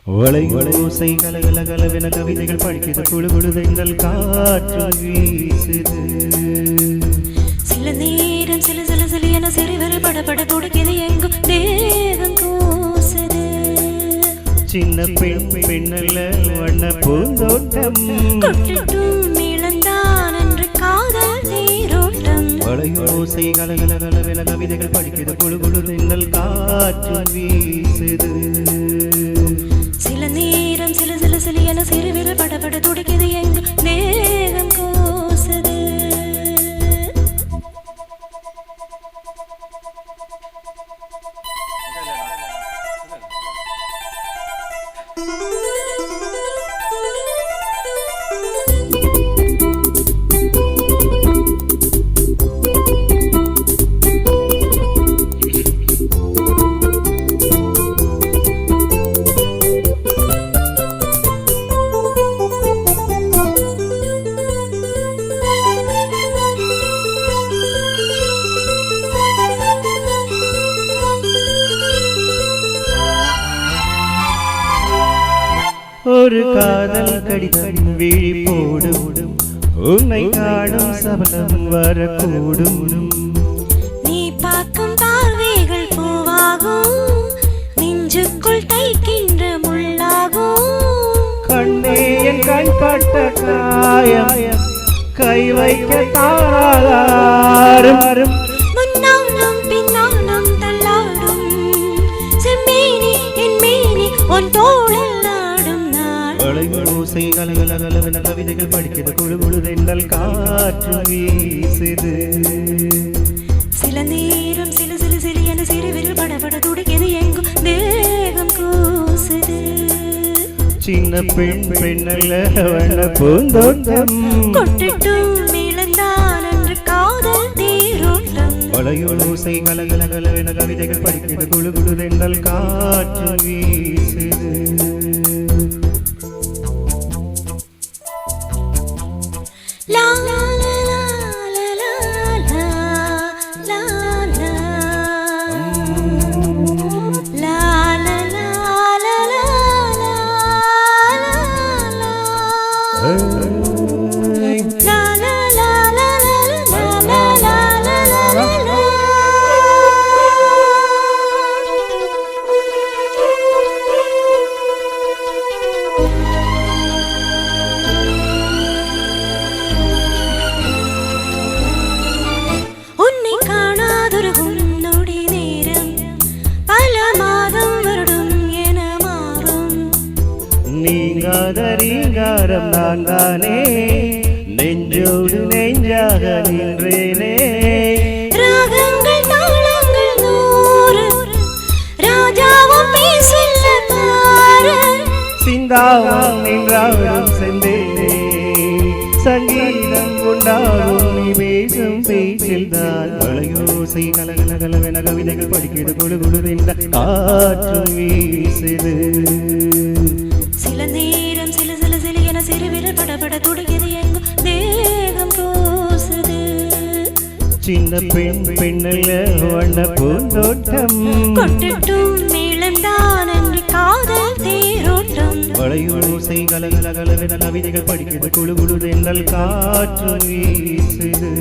ஓசை கலகலகலவென கவிதைகள் படிக்கிறது குழு குழுதெங்கள் காற்று வீசுது. சில நேரம் சில சில சில என சிறுவரை படப்பட துடிக்கிறது எங்கும் தேகம் கூசுது. சின்ன பெண் பெண்ணல்ல வண்ண பூந்தோட்டம் கொட்டிட்டும் இழந்தான் என்று காதல் நீரோட்டம். ஓசை கலகலகலவென கவிதைகள் படிக்கிறது குழு குழுதெங்கள் காற்று வீசுது. சில நேரம் சில சில சில என சிறுவிர படபட துடிக்கிறது எங்கும் தேகம் கூசுது. ஒரு காதல் கடிதம் விழி போடும் உன்னை காணும் சபலம் வரக்கூடும். நீ பார்க்கும் பார்வைகள் பூவாகும் நெஞ்சுக்குள் தைக்கின்ற முள்ளாகும். கண்ணே என் கண் பட்ட காயம் கை வைக்க தாராரும். முன்னாலும் பின்னாலும் தள்ளாடும் செம்மேனி என் மேனி உன் தோளில் ஆடும் நாள். ஓசை கலகலகலவென கவிதைகள் படிக்கிறது குழு குழுதெங்கள் காற்று வீசுது. சில நேரம் சில சில சில என சிறுவிரல் படபட துடிக்கிறது எங்கும் தேகம் கூசுது. சின்ன பெண் பெண்ணல்ல வண்ண பூந்தோட்டம் கொட்டிட்டும் இழந்தான் என்று காதல் நீரோட்டம். ஓசை கலகலகலவென கவிதைகள் படிக்கிறது குழு குழுதெங்கள் காற்று வீசுது. லா லா லா லா லா லா லா லா லா லா லா லா. உன்னை காணாதொருகும் நொடி நேரம் பல மாதம் வருடம் என மாறும். நீங்காத ரீங்காரம் நான் தானே நெஞ்சோடு நெஞ்சாக நின்றேனே. ராகங்கள் தாளங்கள் நூறு ராஜாவும் பேசல்ல பாரு. சிந்தாவும் நின்றாலும் சென்றேனே சங்கீதம் கொண்டாடும் நீ பேசும் பேச்சில் தான். ஓசை கலகலகலவென கவிதைகள் படிக்கிறது குழு குழுதெங்கள் காற்று வீசுது. சில நேரம் சில சில சில என சிறுவிரல் படபட துடிக்கிறது எங்கும் தேகம் கூசுது. சின்ன பெண் பெண்ணல்ல வண்ண பூந்தோட்டம் கொட்டிட்டும் இழந்தான் என்று காதல் தேரோட்டம். ஓசை கலகலகலவென கவிதைகள் படிக்கிறது குழு குழுதெங்கள் காற்று வீசுது.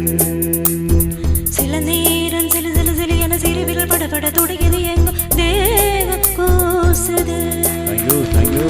சில நேரம் சில சில சில என சிறுவிரல் படபட துடிக்கிறது எங்கும் தேகம் கூசுது. ஐயோ ஐயோ